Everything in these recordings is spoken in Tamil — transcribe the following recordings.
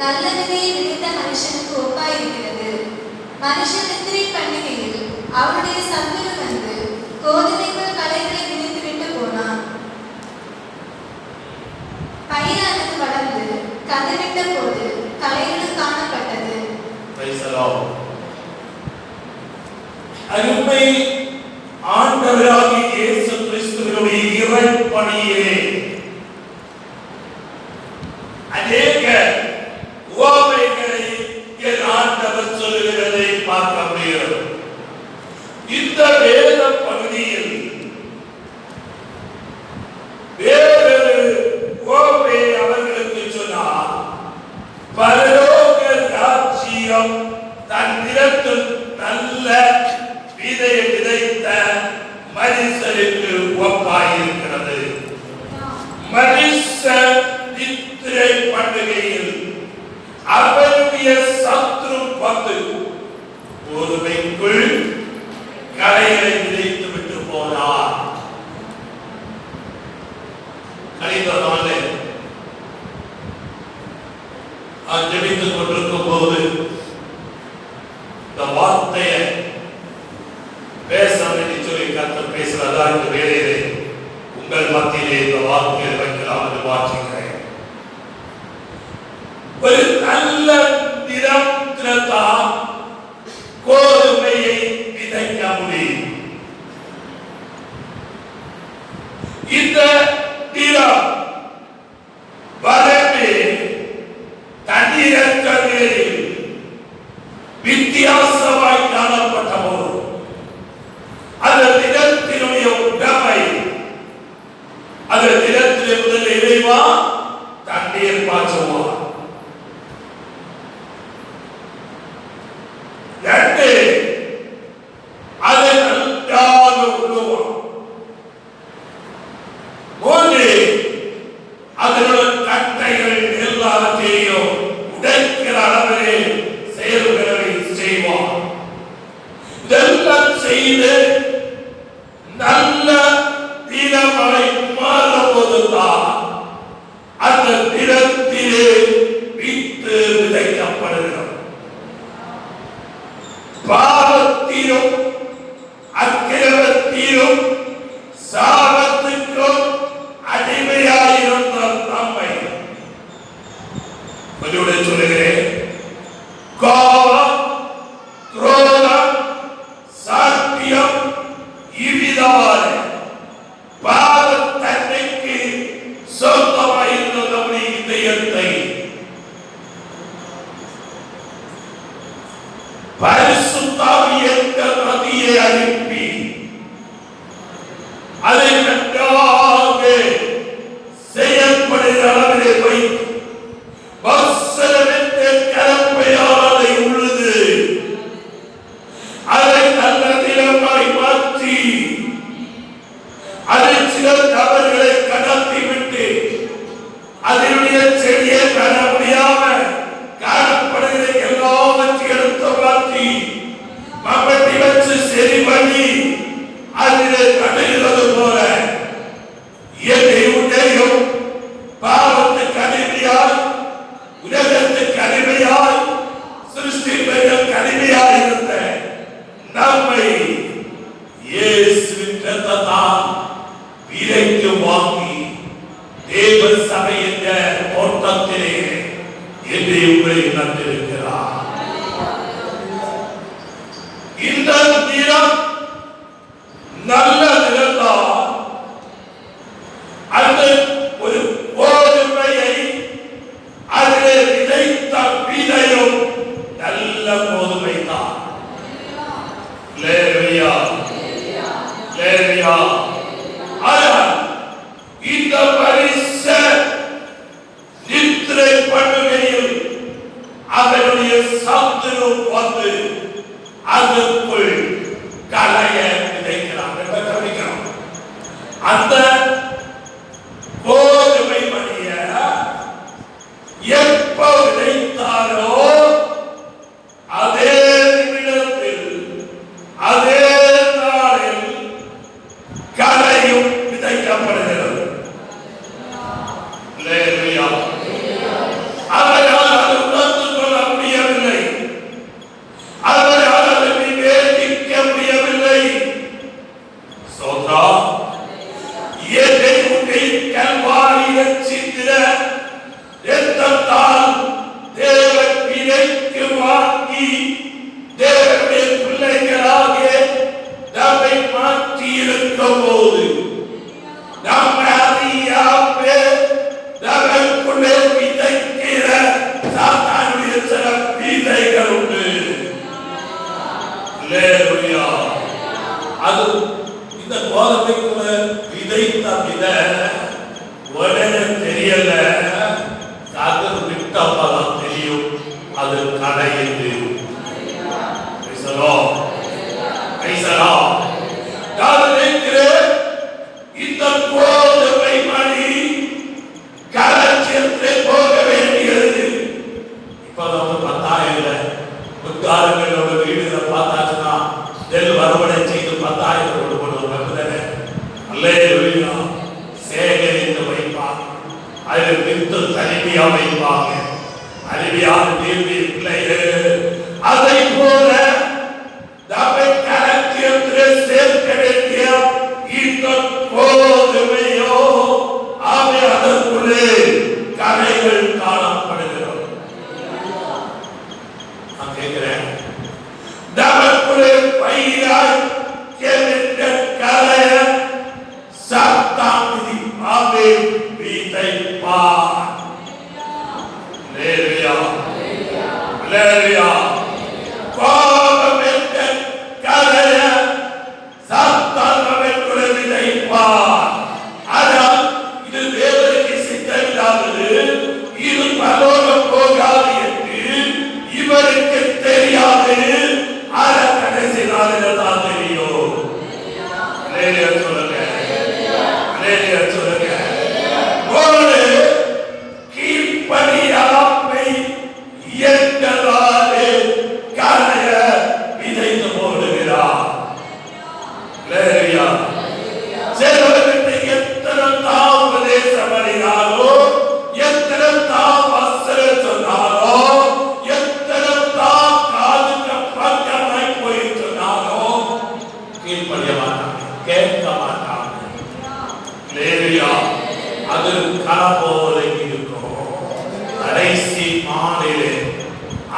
நல்ல விதையை விதைத்த மனுஷனுக்கு ஒப்பாயிருக்கிறது. மனுஷன் நித்திரை பண்ணுகையில் அவருடைய சத்துரு வந்து கோதுமைக்குள் களைகளை விதைத்துவிட்டு போனான். பயிரானது வளர்ந்து கதிரிட்ட போது களைகளும் காணப்பட்டது. அருமை ஆண்டவராகிய இயேசு கிறிஸ்துவினுடைய இறைப்பணியிலே அநேக உவமைகளை ஆண்டவர் சொல்லுகிறதை பார்க்க முடிகிறது. இந்த வேத பகுதியில் வேறொரு உவமை அவர்களுக்கு சொன்னார். பரலோக ராஜ்யம் தன் நிலத்தில் நல்ல விதையை விதைத்த மனுஷனுக்கு ஒப்பாயிருக்கிறது. மனுஷன் நித்திரை பண்ணுகையில் அவருடைய சத்துரு வந்து கோதுமைக்குள் களைகளை விதைத்து விட்டு போனார். கழிந்த நாளில் ஜெபித்துக் கொண்டிருக்கும் போது இந்த வார்த்தையை பேச சொல்லி கர்த்தர் பேசுறதா இந்த வேலையிலே உங்கள் மத்தியிலே இந்த வார்த்தையை வைக்கலாம் என்று வாசிக்கிறேன். ஒரு நல்ல நிலத்தில்தான் கோதுமையை விதைக்க முடியும். இந்த நிலம் வரவே தண்ணீரற்ற நிலையில் வித்தியாசமாய் காணப்பட்ட போது அந்த நிலத்தினுடைய உடமை அந்த நிலத்திலே முதல் இறைவா தண்ணீர் பாய்ச்சுவார். அதை நன்றாக உழுவார். அதனுடைய கட்டைகள் எல்லாத்தையும் உடைக்கிற அளவிலே செயல்களை செய்வார். இதெல்லாம் செய்து நல்ல நிலமலை மாறும்போதுதான் அந்த நிலத்திலே வித்து விதைக்கப்படுகிறது. பாவத்திலும் அக்கிரமத்திலும் சாபத்துக்கும் அடிமையாயிருந்த நம்மை கொஞ்சம் சொல்லுகிறேன். கோபம், குரோதம், சாத்தியம் இவ்விதமான பாவத்தன்மைக்கு சொந்தமாயிருந்த நம்முடைய இதயத்தை பரிசுத்தாவிய நதியை அனுப்பி அதை நன்றாக செயல்படுகிற அளவிலே வைத்து வசனத்தை கலப்பையால் அதை உழுது அதை நல்ல நிலமாய் மாற்றி அதை சில தவறுகளை கடத்தி விட்டு அதனுடைய செடியை பெற முடியாமல் காணப்படுகிற எல்லாவற்றையும் எடுத்து மாற்றி மம்பட்டி வச்சு சரி பண்ணி அதிலே நடுகிறது போல என்னை உன்னையும் பாவத்துக்கு அடிமையாய் உலகத்துக்கு அடிமையாய் சிருஷ்டிப்பையில் அடிமையாய் இருந்த நம்மை இயேசுவின் இரத்தத்தால் விலைக்கு வாங்கி தேவ சபை என்ற ஓட்டத்திலே என்று உங்களை நட்டிருக்கிறார். இந்த நிலம் நல்ல நிலம்தான். அந்த ஒரு கோதுமையை அதிலே விதைத்த விதையும் நல்ல கோதுமை தான். லேவியா லேவியா இந்த பரிசு நித்திரை பண்ணுகையில் அவருடைய சிலுவை கல்வாரியில் சிந்தின இரத்தத்தால் தேவன் விலைக்கு வாங்கி தேவனுடைய பிள்ளைகளாக நம்மை மாற்றி இருக்கும் போது நம்ம அறியாமே நமக்குள்ளே விதைக்கிற சாத்தானுடைய சில விதைகள் உண்டு. அல்லேலூயா. அது இந்த கோதுமைக்குள்ள விதைத்த விதை உடனே தெரியல, அது விட்டப்பதான் தெரியும் அது கடையுது. இந்த கோதுமை மணி களஞ்சியத்தில் போக வேண்டியது. இப்ப நம்ம 10,000 புத்தாரங்களோட வீடுகளை பார்த்தாச்சுன்னா நெல் அறுவடை செய்து 10,000 கொடுக்கணும். அல்லேலூயா. சேகரித்து வைப்பாங்க, அதில் வித்து தனிமையா வைப்பாங்க. அருமையான தேவனுடைய பிள்ளைகளே, அதை போல நம்மை களஞ்சியத்தில் சேர்க்க வேண்டிய இந்த கோதுமையோ அவை அதற்குள்ளே கரைகள் காணப்படுகிறது. நான் கேட்கிறேன், நமக்குள்ளே பயிராய் கரைய சாத்தான் அவை விதைப்பார். அல்லேலூயா. அல்லேலூயா.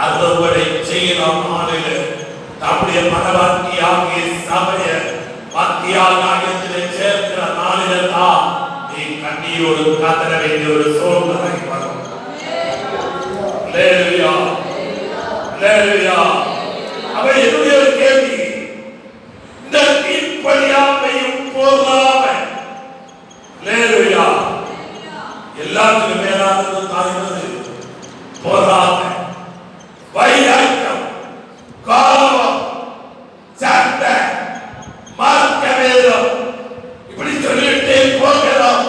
அறுவடை செய்கிற நாளிலே தம்முடைய மனவாட்டியாகிய சபையை மத்தியாகத்திலே சேர்க்கிற நாளிலே தான் நீ கண்ணீரோடு காத்திர வேண்டிய ஒரு சூழ்நிலை வரும். அல்லேலூயா. அல்லேலூயா. அவன் என்னுடைய ஒரு கேள்வி, இந்த கீழ்ப்படியாமையும் பொறாமை, அல்லேலூயா, எல்லாத்துக்கும் மேலானது தாய்ந்தது பொறாமை, வைராக்கியம், கோபம், சண்டை, மார்க்க வேதம், இப்படி சொல்லிட்டே போகிறோம்.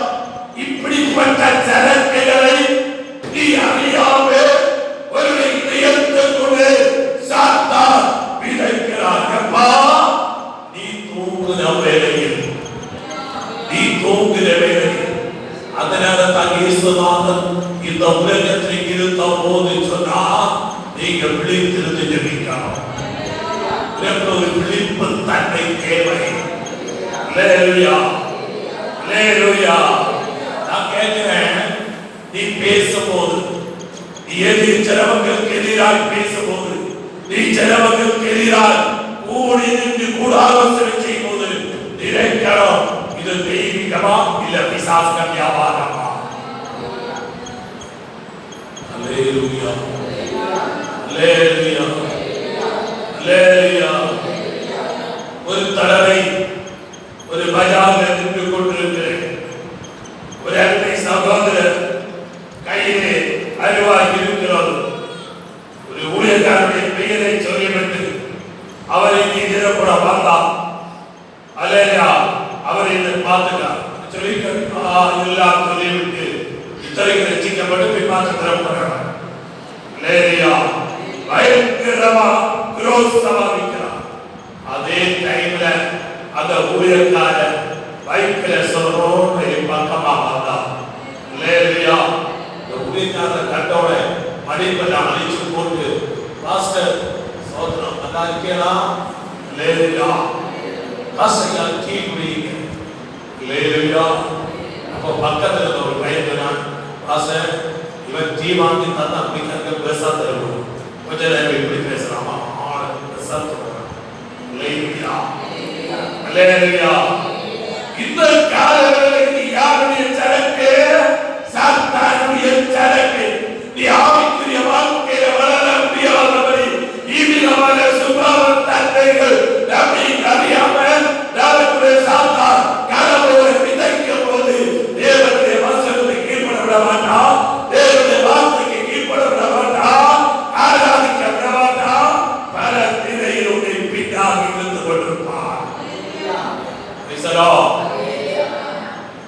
இப்படிப்பட்ட சரக்குகளை நீ அறியாமே ஒரு இதயத்துக்குள்ளே சாத்தான் விதைக்கிறான். அப்பா, நீ தூங்குகிற வேளையில், நீ தூங்குகிற வேளையில், அதனால தான் இயேசுநாதன் இந்த உலகத்தில் இருந்த போது சொன்னார், நீங்கள் விழித்திருந்து ஜெபிக்கணும். ஒரு விழிப்பு தன்மை தேவை. அல்லேலூயா. அல்லேலூயா. நான் கேட்கிறேன், நீ பேசும்போது, நீ எதிர் ஜனங்களுக்கு எதிராக பேசும்போது, நீ ஜனங்களுக்கு எதிராக கூடி நின்று கூட ஆலோசனை செய்யும் போது நினைக்கணும், இது தெய்வீகமா இல்ல பிசாசு வியாபாரமா? அல்லேலூயா. அல்லேலூயா. அல்லேலூயா. ஒரு தடவை ஒரு பஜாரில் நின்று கொண்டிருக்கிறேன். ஒரு அன்னை சகோதரர் கையிலே அருவாய் இருக்கிறார். ஒரு ஊழியக்காரருடைய பெயரை சொல்லிவிட்டு அவரை எதிரப்பட வந்தார். அல்லேலூயா. அவர் என்னை பார்த்துட்டார். எல்லாம் சொல்லிவிட்டு இத்தனைக்கு ரசிக்கப்பட்டு பின்மாற்ற திறப்படுறார். அல்லேலூயா. பயங்கரமா குரோசமா இருக்கிறார். அதே டைம்ல அந்த ஊழியக்காரர் பைக்ல சொல்றோம் பக்கமா வந்தார். அல்லேலூயா. இந்த ஊழியக்காரர் கண்டோட மடிப்பெல்லாம் அழிச்சு போட்டு, பாஸ்டர் சோதனம் நல்லா இருக்கலாம். அல்லேலூயா. காசையா கீழ் முடியுங்க. அல்லேலூயா. அப்ப வாங்கி தந்தா அப்படி கங்க பெருசா தருவோம். கொஞ்ச நேரம் இப்படி பேசலாமா? பெருசா சொல்றாங்க. அல்லேலூயா, அல்லேலூயா. இந்த காலங்களில் யாருடைய சரக்கு? சாத்தானுடைய சரக்கு. நீ ஆவிக்குரிய வாழ்க்கையில வளர முடியாதபடி இவ்விதமான சுபாவ தன்மைகள் நம்மை அறியாம நமக்குடைய சாத்தான் கனவோடு விதைக்கும் போது தேவனுடைய வசனத்துக்கு கீழ்ப்பட விட மாட்டான், தேவனுடைய வார்த்தைக்கு கீழ்ப்பட விட மாட்டான், ஆராதிக்க விட மாட்டான். பல நிலையில் உன்னை பின்னாக இருந்து கொண்டிருப்பான்.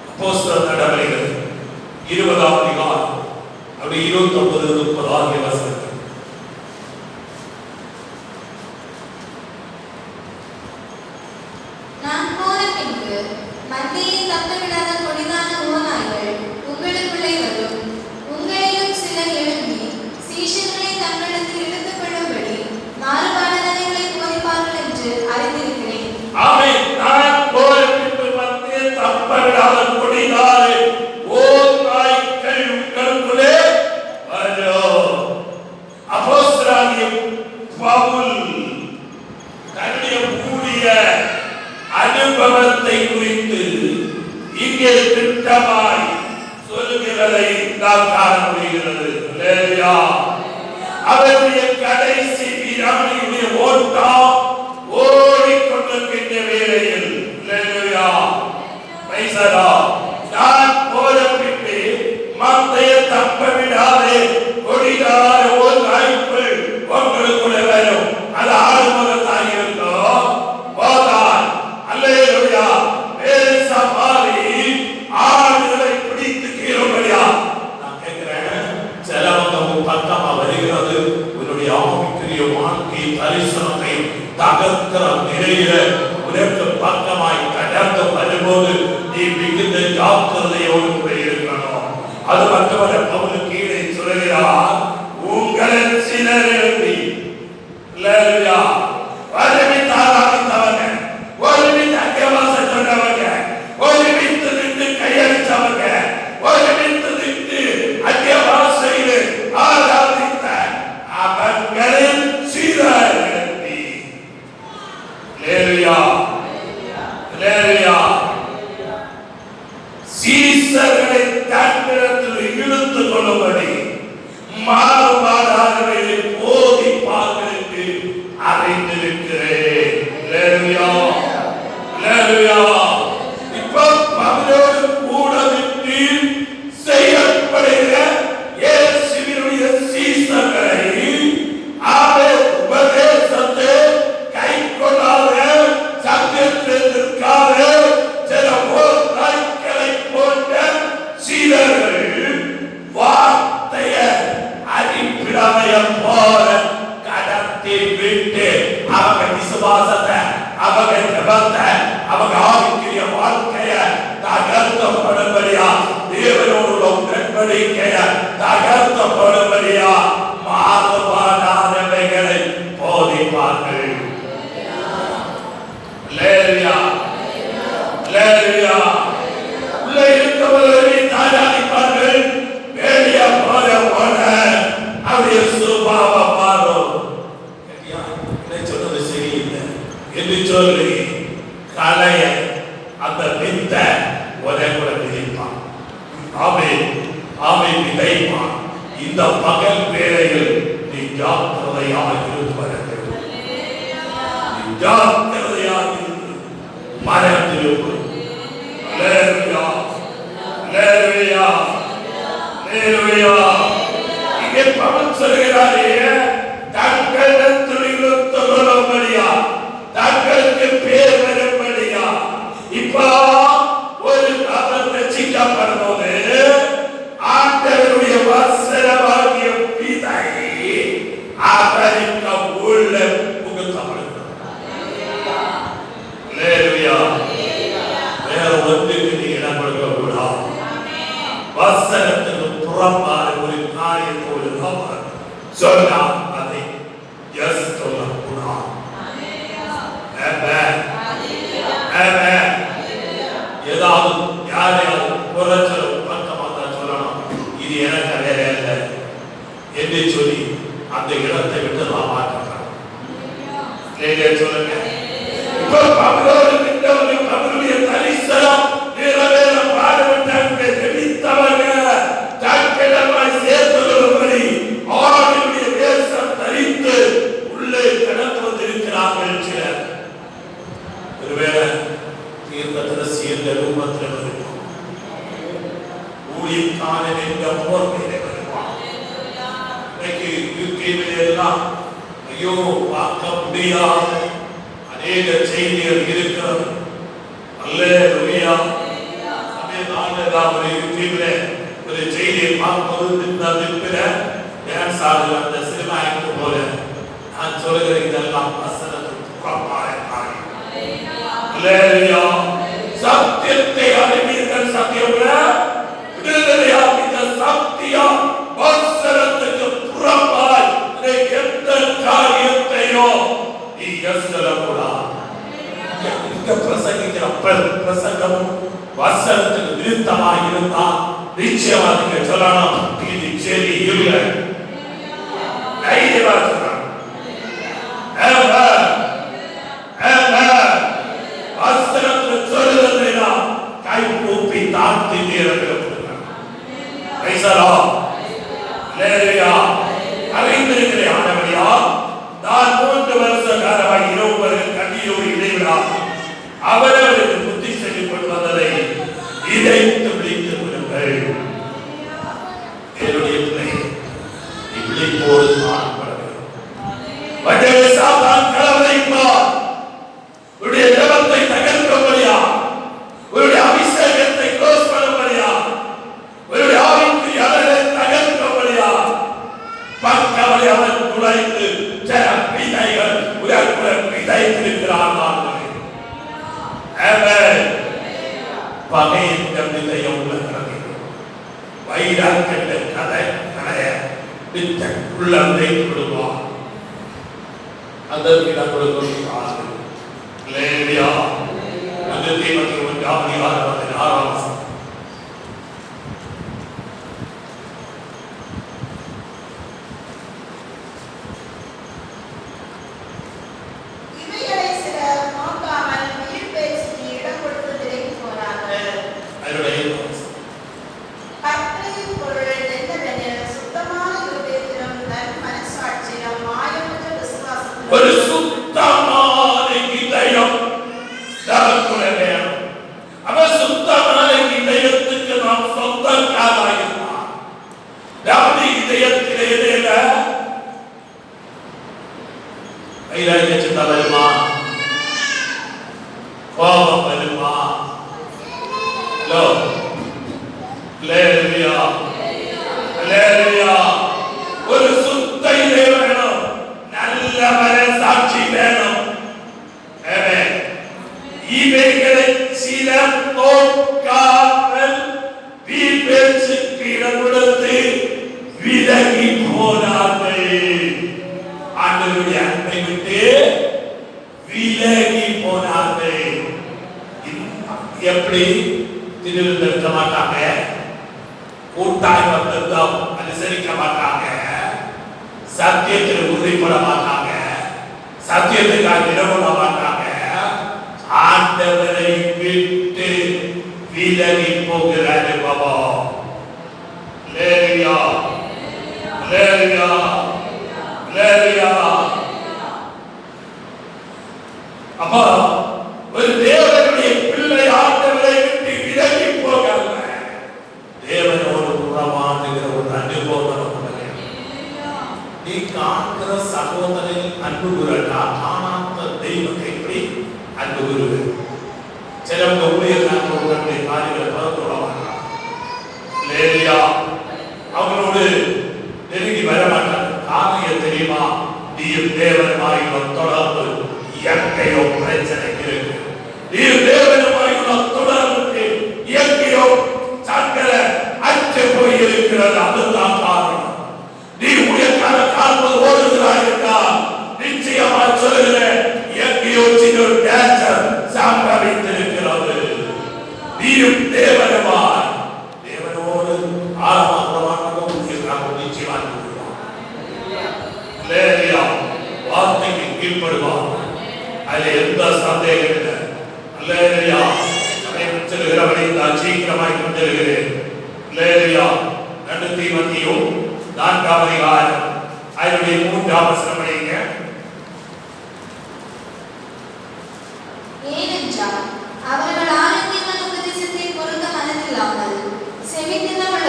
அப்போஸ்தலர் நடவடிக்கைகள் 20ஆம் அதிகாரம் அப்படி 29-30 ஆகிய வசனங்கள். நான் போன பின்பு மந்தையை தப்பவிடாத கொடிதான ஓநாய்கள் உங்களுக்குள்ளே வரும். உங்களிலும் சிலர் எழும்பி சீஷர்களை தங்களிடத்தில் இழுத்துக் கொள்ளும்படி மாறுபாடானவைகளை போதிப்பார்கள் என்று அறிந்திருக்கிறேன். ஆமென். நான் போன பின்பு மந்தையை தப்பவிடாத கொடிதான ஓநாய்கள் உங்களுக்குள்ளே வரும். அப்போஸ்தலனாகிய பவுல் தன்னுடைய ஊழிய அனுபவத்தை குறித்து இங்கே திட்டமாய் சொல்லுகிறதை நாம் காண முடிகிறது. அல்லேலூயா. அவருடைய கடைசி வீராணியுடைய ஓட்டம் ஓடிக்கொண்டிருக்கின்ற வேளையில், அல்லேலூயா, பிரைஸ் தி லார்ட், நான் போன பின்பு மந்தையை தப்ப விடாதே கொடிதான ஓநாய்கள் உங்களுக்குள்ளே வரும். அது ஆளுமகத்தான் இருக்கும். போதான், அல்லேலூயா, பேசமாறி ஆடுகளை பிடித்து கீழும்படியா. நான் கேட்கிறேன், சிலவங்க பக்கமா வருகிறது உன்னுடைய ஆவிக்குரிய வாழ்க்கை தரிசனத்தை தகர்க்கிற நிலையில உனக்கு பக்கமாய் கடந்து வரும்போது நீ மிகுந்த ஜாக்கிரதையோடு கூட இருக்கணும். அது மட்டுமல்ல, பவுல் கீழே சொல்கிறார், உங்களில் சிலர் எழும்பி, அல்லேலூயா, ஒருமித்து ஆராதித்தவங்க, ஒருமித்து அங்கவாசம் சொன்னவங்க, ஒருமித்து நின்று கையடிச்சவங்க, ஒருமித்து நின்று அங்கவாசையில் ஆராதித்த அவங்களில் சிலர் எழும்பி, அல்லேலூயா, அல்லேலூயா, சீசர்களை தன்னிடத்தில் இழுத்துக் கொள்ளும்படி மாறுபாடானவைகளை போதிப்பார்கள் என்று அறிந்திருக்கிறேன். அல்லேலூயா, அல்லேலூயா. இப்போ பவுலோடு கூட நின்று செய்யப்படுகிற இயேசுவினுடைய சீசர்களை உபதேசத்தை கைக்கொள்ளாத, சத்தியத்தில் நிற்காத சில ஓநாய்களை போன்ற சீடர்கள் வார்த்தைய அடிப்பிடாமைய போல கடத்தி விட்டு அவங்க விசுவாசத்தை, அவங்க ஜெபத்தை, அவங்க ஆவிக்குரிய வாழ்க்கைய தகர்த்தப்படும்படியா, தேவனோடு உடன்படிக்கைய தகர்த்தப்படும்படியா மாறுபாடானவைகளை போதிப்பார்கள். அல்லேலூயா, அல்லேலூயா. உள்ளே இருக்கவர்களை தாராதிப்பார்கள், வெளியே போற போன அவருடைய சுபாவம் மாறும். சொன்னது சரியில்லை என்று சொல்லி கலைய அந்த வித்த ஒரே கூட விதைப்பான். ஆமை விதைப்பான். இந்த பகல் வேளையில் நீ ஜாக்கிரதையாக இருப்பதற்கு, நீ ஜாக்கிரதையாக இருந்து மரத்திருப்பு. அல்லேலூயா, அல்லேலூயா, அல்லேலூயா. இங்கே பவுல் சொல்கிறாரே, தங்களிடத்தில் இழுத்துக் கொள்ளும்படியா, தங்களுக்கு பேர் வரும்படியா. இப்போ ஒரு நபர் ரட்சிக்கப்படும் போது ஆண்டவருடைய வசனமாகிய விதை அவருக்கு உள்ள புகுத்தப்படுகிறது. அல்லேலூயா. வேற ஒன்றுக்கு நீ இடம் கொடுக்க கூடாது. வசனத்துக்கு புறம்பான ஒரு காரியத்தோடு சொன்னார், அதை எஸ் சொல்லக்கூடாது. ஏதாவது யாரையாவது குறைச்சல் பக்கமா தான் சொல்லணும். இது எனக்கு வேலை இல்லை, ஊழியக்காரன் என்ற போர்வையிலே வருவான். இன்னைக்கு யூடியூபில் எல்லாம் ஐயோ பார்க்க முடியாத அநேக செய்திகள் இருக்கிறது. அல்லேலூயா. ஒரு யூடியூப்ல ஒரு செய்தியை பார்ப்பது டான்ஸ் ஆடுற அந்த சினிமா ஆக்டர் போல நான் சொல்லுகிற இதெல்லாம் வசனத்துக்கு புறம்பான காரியம். அல்லேலூயா. சத்தியத்தை அறிவீர்கள், சத்தியம் விடுதலையாகிற சத்தியம் வசனத்துக்கு புறம்பாய் எந்த காரியத்தையோ நீ சொல்லக்கூடாது. இங்க பிரசங்கிக்கிற பிரசங்கம் வசனத்துக்கு விருத்தமாக இருந்தால் நிச்சயமா நீங்க சொல்லணும் இது சரி இல்லை. தைரியமா சொல்லணும். வசனத்துல சொல்லுறதுனா கை கூப்பி தாழ்த்தி நேரப்படுகிறார். அறிந்திருக்கிறேன் ஆனவரையா, நான் 3 வருஷ காலமாக இரவு பகல் கண்ணீரோடு இடைவிடா அவரவருக்கு புத்தி சொல்லிக் கொண்டு வந்ததை இதைத்து விழித்துக் கொள்ளுங்கள். என்னுடைய பிள்ளை விழிப்போடு காணப்பட வேண்டும். சாத்தான் கலவரைப்பார். உன்னுடைய ஜபத்தை தகர்க்கும்படியா, உன்னுடைய அபிஷேகத்தை க்ளோஸ் பண்ணும்படியா, உன்னுடைய ஆவிக்குரிய அழகை தகர்க்கும்படியா பக்கவரை அவன் நுழைந்து சில பிதைகள் உலகுல பிதைத்திருக்கிறான். பகையின் கவிதையும் உள்ளது. வைராக்கிய கதை கலைய உள்ளதை கொடுப்பார். அதற்கு இடம் கொடுக்கிறார். லேலியா அந்த தீமத்தை 1:6 ஒரு சுத்தமான இதயம் நமக்குள்ள வேணும். அவன் சுத்தமான இதயத்துக்கு நாம் சொந்தக்காராயிருந்தான். நமது இதயத்திலே வைராக்கிய சிந்தனை வருமா, கோபம் வருமா? ஒரு சுத்த இதயம் வேணும். நல்ல மனசாட்சி வேணும். இவைகளை சிலர் தோற்காமல் வீண் பேச்சுக்கு இடம் கொடுத்து விலகி போனார்கள். ஆண்டவருடைய அன்பை விட்டு விலகி போனார்கள். எப்படி திருவிழா மாட்டாங்க, கூட்டாய் வந்ததும் அனுசரிக்க மாட்டாங்க, சத்தியத்தில் உறுதிப்பட மாட்டாங்க, சத்தியத்துக்காக இடப்பட மாட்டாங்க, ஆண்டவரை விட்டு விலகி போகிற அனுபவம். லேலியா லேலியா லேலியா. அப்ப ஒரு தேவனுடைய பிள்ளை ஆண்டவரை விட்டு விலகி போகாம தேவனோடு உறவாடுகிற ஒரு அனுபவம். நீ காண்கிற சகோதரன் அன்பு கூறட்டா, காணாத தெய்வத்தை எப்படி அன்பு கூறுவது? சிலவங்க ஊழியர்கள் உங்களுடைய காரியங்களை பரத்துள்ளவாங்க. லேலியா அவங்களோடு நெருங்கி வர மாட்டாங்க. காரியம் தெரியுமா? நீயும் தேவனுமாயுள்ள தொடர்பு எங்கேயோ பிரச்சனை இருக்கு. நீயும் தேவனுமாயுள்ள தொடர்புக்கு எங்கேயோ சங்கர அச்சு போய் இருக்கிறது. அதுதான் காரணம். நீ உயர்கால காண்பது ஓடுகிறாய் என்றால் நிச்சயமா சொல்லுகிறேன், எங்கேயோ சின்ன டேஞ்சர் சம்பவித்திருக்கிறது. நீயும் தேவனுமாய் தேவனோடு ஆழமாக நிச்சயமா வார்த்தைக்கு கீழ்படுவார். அதில் எந்த சந்தேகம் இல்லை. அல்லேலூயா. செல்கிறவனை நான் சீக்கிரமாய் கொண்டிருக்கிறேன். அல்லேலூயா. 2 தீமோத்தேயு 4ஆம் அதிகாரம் அதனுடைய 3ஆம் வசனம் படிங்க. ஏனென்றால் அவர்கள் ஆரோக்கியமான உபதேசத்தை பொறுக்க மனதில்லாமல் செவித்தினமுள்ள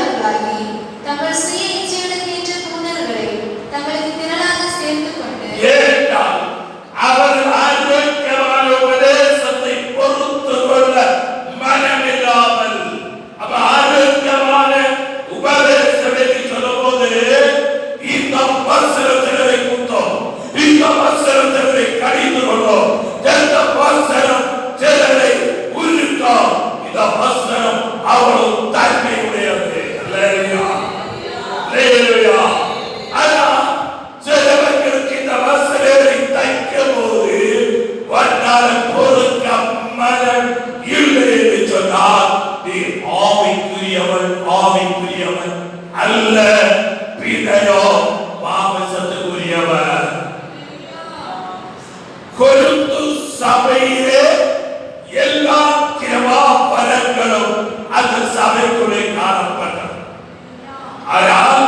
ஆவிக்குரியவன் அல்ல, பிதையோ மாமிசத்துக்குரியவன். கொரிந்து சபையிலே எல்லா கிருபா பலன்களும் அந்த சபைக்குள்ளே காணப்பட்டது. ஆனால்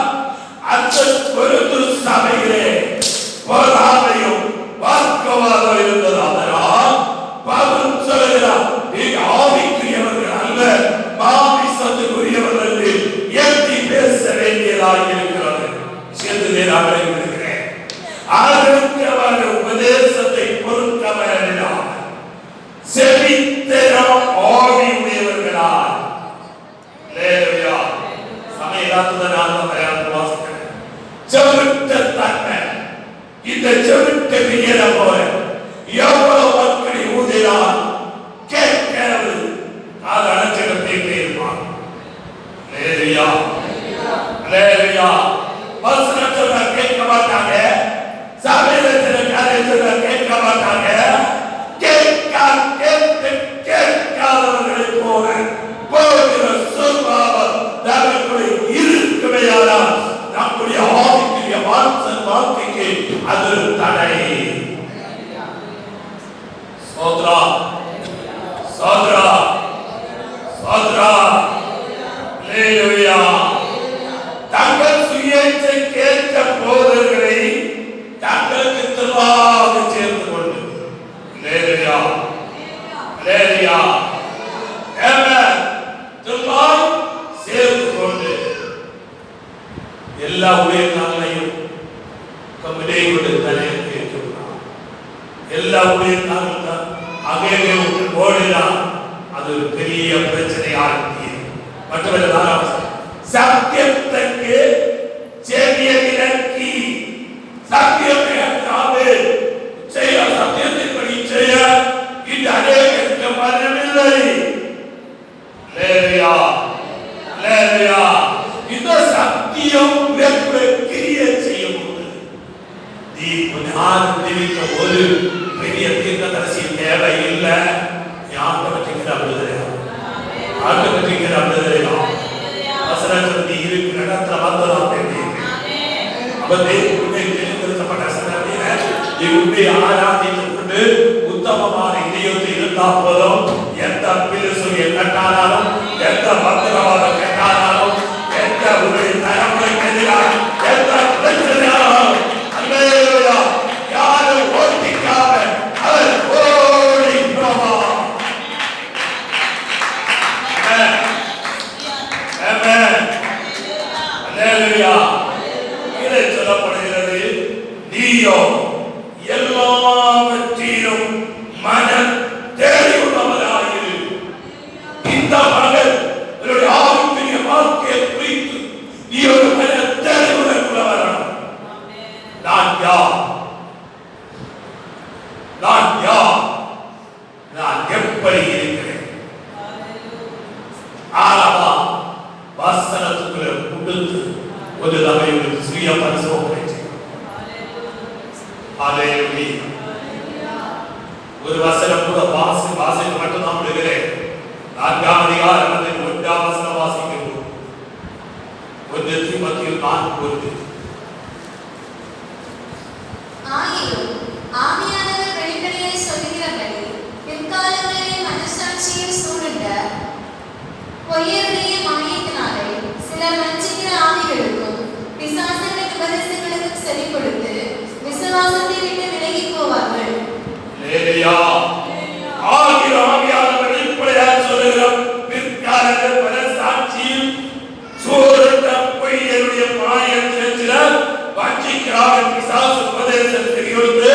அந்த கொரிந்து சபையிலே பொறாமையும் வாக்குவாதம் இருந்தது. அதனால் பவுல் சொல்கிறார், நீங்கள் ஆவிக்குரியவர்கள் அல்ல, மாமிசத்துக்குரியவர்கள் என்று எண்ணி பேச வேண்டியதாக இருக்கிறது. சேர்ந்து நான் விளைவிக்கிறேன். ஆரோக்கியமான உபதேசத்தை பொறுக்க வேண்டாம். செவித்தரம் ஆவி உடையவர்களால் செவிட்ட தன்மை, இந்த செவிட்ட வியல போல எவ்வளவு மக்களை ஊதினால் கேட்கிறது, அது அடைச்சிடத்தை இருப்பான். கேட்க மாட்டாங்க, சபையில கேட்க மாட்டாங்க. கேட்காதவர்களை போல போகிற சுபாவம் நமக்குள்ளே இருக்குமையானால் நம்முடைய ஆவிக்குரிய வாழ்க்கைக்கு அது தடை. சோத்ரா சோத்ரா சோத்ரா ஹல்லேலூயா. தங்கள் சுயேச்சை கேட்க போதர்களை தங்களுக்கு திருவாக சேர்ந்து கொண்டு ஹல்லேலூயா ஹல்லேலூயா ஆமென் திருவாக சேர்ந்து கொண்டு எல்லா ஊழியக்காரர்களையும் கம்பெனியை கொண்டு தலையை கேட்கிறார். எல்லா ஊழியக்காரர்கள் அங்கே ஓடினால் அது ஒரு பெரிய பிரச்சனையாக மற்றவர்கள் சத்தியத்துக்கு செவிய விலக்கி சத்தியத்தை செய்ய சத்தியத்தின்படி செய்ய இந்த அநேகருக்கு மனமில்லை. இந்த சத்தியம் கிரிய செய்யும் ஒரு பெரிய தீர்க்கதரிசி தேவை இல்லை. ஆட்டோமேட்டிக்கா இருக்கிற இடத்துல வந்ததான் ஆராதித்துக்கொண்டு உத்தமமான இதயத்தை இருந்தா போதும். எந்த பிரிசுய கட்டானாலும், எந்த மந்திரவாதம் கட்டானாலும், எந்த உடைய தலைமுறை எதிராக எந்த பிரச்சனையாலும் யாரும் ஓட்டிக்காம அவர் ஓடி போவார். இதை சொல்லப்படுகிறது, நீயோ எல்லாவற்றிலும் மன தெளிவுள்ளவராயிரு. இந்த மகள் ஆவிக்குரிய வாழ்க்கையை குறித்து நீ ஒரு மன தெளிவுள்ளவரான. நான் யார்? நான் யார்? நான் எப்படி இருக்கிறேன்? ஆரவா வசனத்துக்குள்ள கொடுத்து ஒரு தமையோடு சுய பரிசோதனை செய்யும். ஒரு வசனம் கூட வாசிக்க மட்டும் நான் விடுகிறேன். 4ஆம் அதிகாரத்தில் 1ஆம் வசனம் வாசிக்கிறோம். 1 தீமோத்தேயு 4:1. ஆயினும் ஆவியானவர் வெளிப்படையாய் சொல்லுகிறபடி பிற்காலங்களிலே மனசாட்சியில் சூழ்ந்த பொய்யருடைய மாயத்தினாலே சிலர் வஞ்சிக்கிற ஆவிகளுக்கும் பிசாசுகளின் உபதேசங்களுக்கும் செவி கொடுத்து விசுவாசத்தை விட்டு விலகி போவார்கள். ஆவியானவர் வெளிப்படையாய் சொல்லுகிறார், பிற்காலங்களில் மனசாட்சியில் சூழ்ந்த பொய்யருடைய மாயத்தினால் சிலர் வஞ்சிக்கிறார்கள், பிசாசு உபதேசத்தை கொடுத்து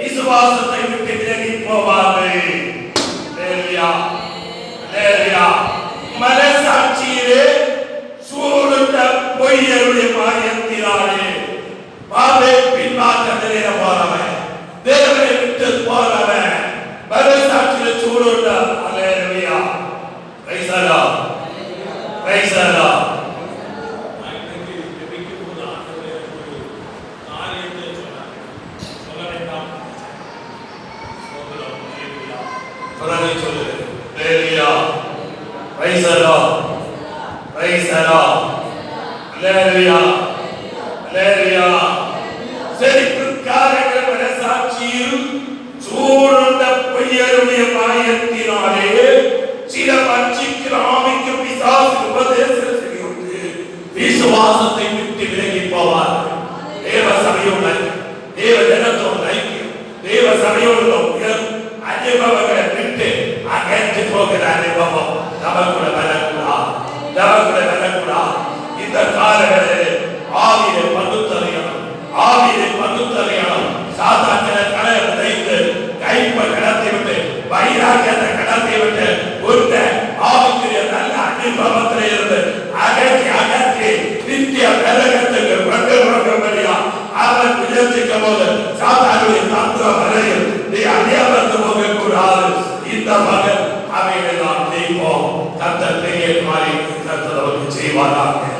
விசுவாசத்தை விட்டு விலகி போவார்கள். மனசாட்சியிலே சூழ்ந்த பொய்யருடைய மாயத்தினாலே பாவை பின்மாற்ற போறவன், தேவனை விட்டு போறவன், அல்லேலூயா அல்லேலூயா. செழிப்புக்காரர்கள் மனசாட்சியில் சூழ்ந்த பொய்யருடைய மாயத்தினாலே சில பட்சிக்கிற ஆவிக்கு பிசாசு உபதேசம் செய்து விசுவாசத்தை விட்டு விலகி போவார்கள். தேவ சபையோட தேவ ஜனத்தோட ஐக்கியம், தேவ சபையோட அனுபவங்களை விட்டு அகன்று போகிற அனுபவம் நமக்குள்ள வரக்கூடாது, நமக்குள்ள வரக்கூடாது. இந்த காலங்களில் ஆவியை பகுத்தறியணும், ஆவியை பகுத்தறியணும். சாதாரண கலையை வைத்து கைப்ப கடத்தி விட்டு வைராக்கியத்தை கடத்தி விட்டு உள்ள ஆவிக்குரிய நல்ல அனுபவத்தில் இருந்து அகற்றி அகற்றி நித்திய நரகத்துக்கு கொண்டு போகும்படியா அவன் முயற்சிக்கும் போது சாத்தானுடைய தத்துவ வரையில் நீ அறியாமத்து போக கூடாது. இந்த மகன் அவைகளை நாம் செய்வோம். கர்த்தர் பெரிய காரியத்தை கர்த்தர் செய்வாராக.